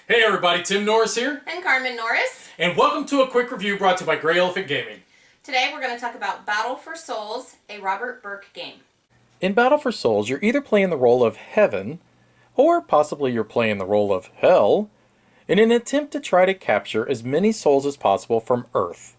Hey everybody, Tim Norris here. And Carmen Norris. And welcome to a quick review brought to you by GreyElephant Gaming. Today we're going to talk about Battle for Souls, a Robert Burke game. In Battle for Souls, you're either playing the role of heaven, or possibly you're playing the role of hell, in an attempt to try to capture as many souls as possible from Earth.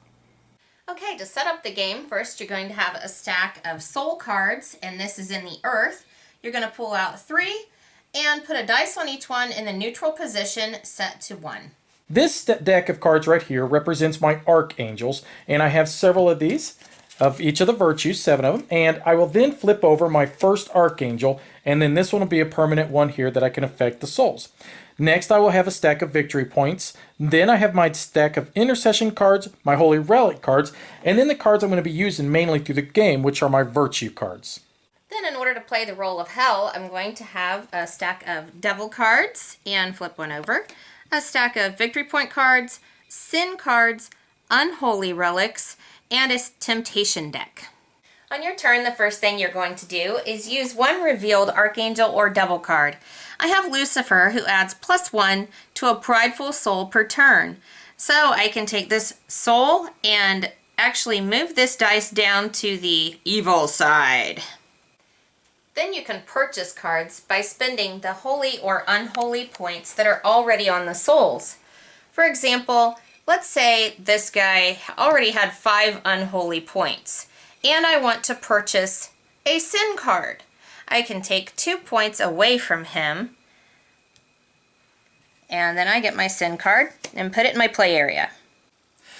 Okay, to set up the game, first you're going to have a stack of soul cards, and this is in the Earth. You're going to pull out 3 and put a dice on each one in the neutral position set to 1. This deck of cards right here represents my archangels, and I have several of these, of each of the virtues, 7 of them, and I will then flip over my first archangel, and then this one will be a permanent one here that I can affect the souls. Next, I will have a stack of victory points. Then I have my stack of intercession cards, my holy relic cards, and then the cards I'm going to be using mainly through the game, which are my virtue cards. Then in order to play the role of hell, I'm going to have a stack of devil cards and flip one over, a stack of victory point cards, sin cards, unholy relics, and a temptation deck. On your turn, the first thing you're going to do is use one revealed archangel or devil card. I have Lucifer, who adds +1 to a prideful soul per turn. So I can take this soul and actually move this dice down to the evil side. Then you can purchase cards by spending the holy or unholy points that are already on the souls. For example, let's say this guy already had 5 unholy points, and I want to purchase a sin card. I can take 2 points away from him, and then I get my sin card and put it in my play area.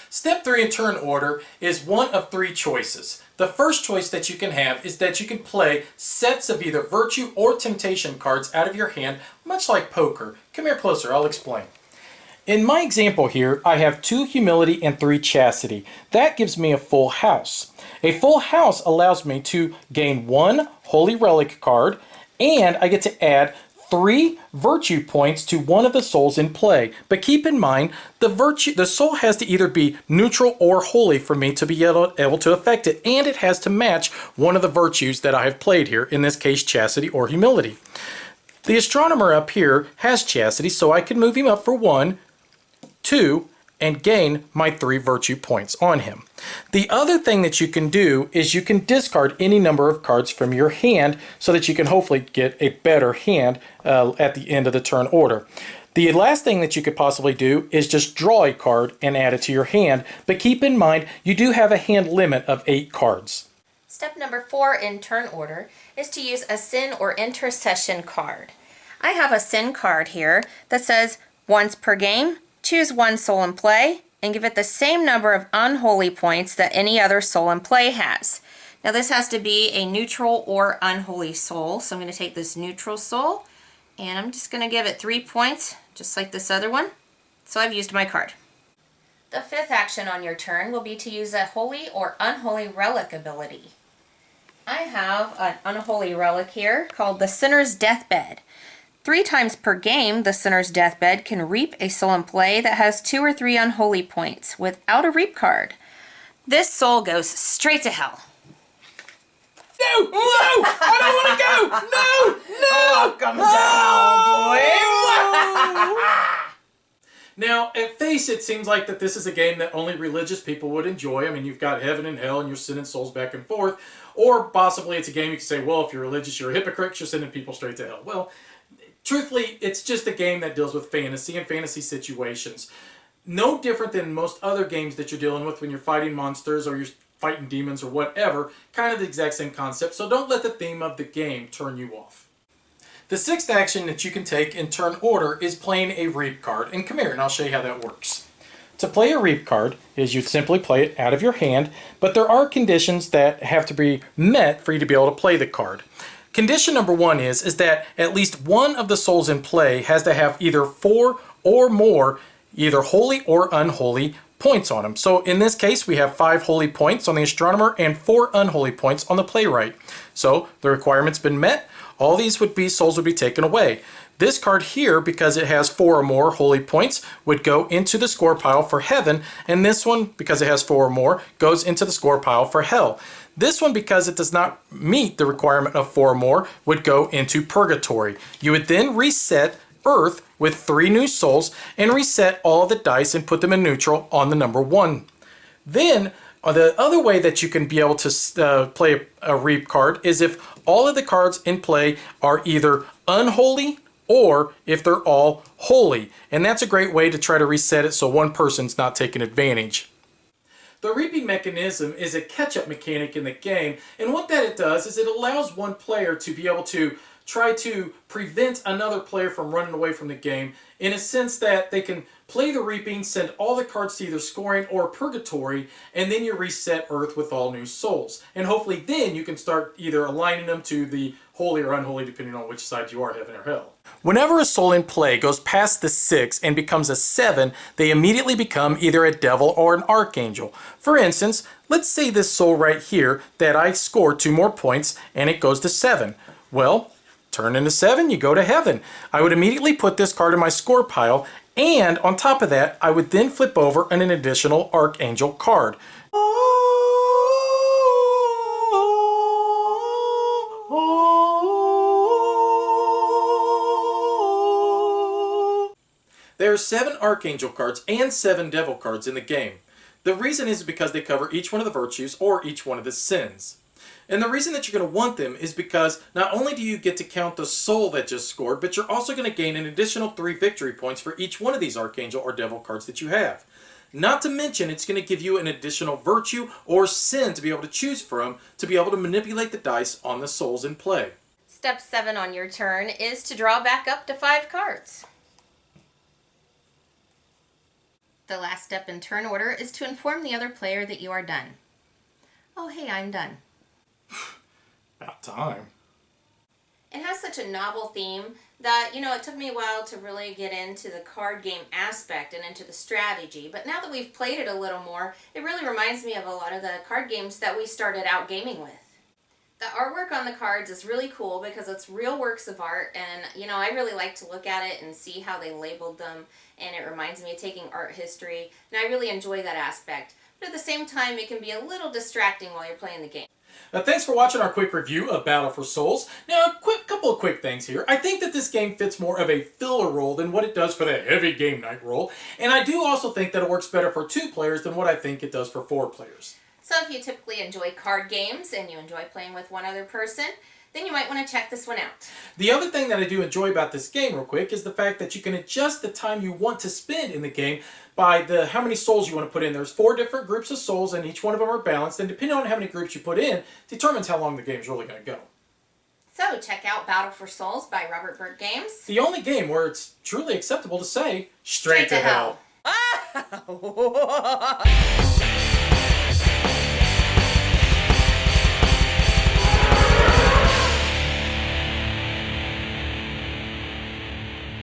Step 3 in turn order is one of 3 choices. The first choice that you can have is that you can play sets of either virtue or temptation cards out of your hand, much like poker. Come here closer, I'll explain. In my example here, I have 2 humility and 3 chastity. That gives me a full house. A full house allows me to gain 1 holy relic card, and I get to add 3 virtue points to one of the souls in play. But keep in mind, the soul has to either be neutral or holy for me to be able to affect it, and it has to match one of the virtues that I have played here, in this case chastity or humility. The astronomer up here has chastity, so I can move him up for 1, 2, and gain my 3 virtue points on him. The other thing that you can do is you can discard any number of cards from your hand so that you can hopefully get a better hand at the end of the turn order. The last thing that you could possibly do is just draw a card and add it to your hand, but keep in mind you do have a hand limit of 8 cards. Step number 4 in turn order is to use a sin or intercession card. I have a sin card here that says once per game, choose 1 soul in play and give it the same number of unholy points that any other soul in play has. Now this has to be a neutral or unholy soul, so I'm going to take this neutral soul and I'm just going to give it 3 points, just like this other one. So I've used my card. The 5th action on your turn will be to use a holy or unholy relic ability. I have an unholy relic here called the Sinner's Deathbed. 3 times per game, the Sinner's Deathbed can reap a soul in play that has 2 or 3 unholy points without a reap card. This soul goes straight to hell. No! No! I don't want to go! No! No! Come down, boy! Now, at face it seems like that this is a game that only religious people would enjoy. I mean, you've got heaven and hell and you're sending souls back and forth. Or possibly it's a game you can say, well, if you're religious, you're a hypocrite, you're sending people straight to hell. Well, truthfully, it's just a game that deals with fantasy and fantasy situations. No different than most other games that you're dealing with when you're fighting monsters or you're fighting demons or whatever. Kind of the exact same concept, so don't let the theme of the game turn you off. The 6th action that you can take in turn order is playing a reap card. And come here and I'll show you how that works. To play a reap card is you simply play it out of your hand, but there are conditions that have to be met for you to be able to play the card. Condition number 1 is that at least one of the souls in play has to have either 4 or more, either holy or unholy, points on them. So in this case, we have 5 holy points on the astronomer and 4 unholy points on the playwright. So the requirement's been met. All these souls would be taken away. This card here, because it has 4 or more holy points, would go into the score pile for heaven, and this one, because it has 4 or more, goes into the score pile for hell. This one, because it does not meet the requirement of 4 or more, would go into purgatory. You would then reset Earth with 3 new souls and reset all of the dice and put them in neutral on the number 1. Then, the other way that you can be able to play a reap card is if all of the cards in play are either unholy or if they're all holy. And that's a great way to try to reset it so one person's not taking advantage. The reaping mechanism is a catch-up mechanic in the game, and what that it does is it allows one player to be able to try to prevent another player from running away from the game in a sense that they can play the reaping, send all the cards to either scoring or purgatory, and then you reset Earth with all new souls. And hopefully then you can start either aligning them to the holy or unholy depending on which side you are, heaven or hell. Whenever a soul in play goes past the 6 and becomes a 7, they immediately become either a devil or an archangel. For instance, let's say this soul right here that I score 2 more points and it goes to 7. Well, turn into 7, you go to heaven. I would immediately put this card in my score pile, and on top of that, I would then flip over an additional archangel card. There are 7 archangel cards and 7 devil cards in the game. The reason is because they cover each one of the virtues or each one of the sins. And the reason that you're going to want them is because not only do you get to count the soul that just scored, but you're also going to gain an additional 3 victory points for each one of these archangel or devil cards that you have. Not to mention, it's going to give you an additional virtue or sin to be able to choose from to be able to manipulate the dice on the souls in play. Step 7 on your turn is to draw back up to 5 cards. The last step in turn order is to inform the other player that you are done. Oh, hey, I'm done. About time. It has such a novel theme that, it took me a while to really get into the card game aspect and into the strategy. But now that we've played it a little more, it really reminds me of a lot of the card games that we started out gaming with. The artwork on the cards is really cool because it's real works of art, and I really like to look at it and see how they labeled them, and it reminds me of taking art history, and I really enjoy that aspect. But at the same time, it can be a little distracting while you're playing the game. Thanks for watching our quick review of Battle for Souls. Now, a couple of quick things here. I think that this game fits more of a filler role than what it does for the heavy game night role, and I do also think that it works better for 2 players than what I think it does for 4 players. So if you typically enjoy card games and you enjoy playing with one other person, then you might want to check this one out. The other thing that I do enjoy about this game real quick is the fact that you can adjust the time you want to spend in the game by how many souls you want to put in. There's 4 different groups of souls and each one of them are balanced, and depending on how many groups you put in determines how long the game's really going to go. So check out Battle for Souls by Robert Burt Games. The only game where it's truly acceptable to say straight to hell.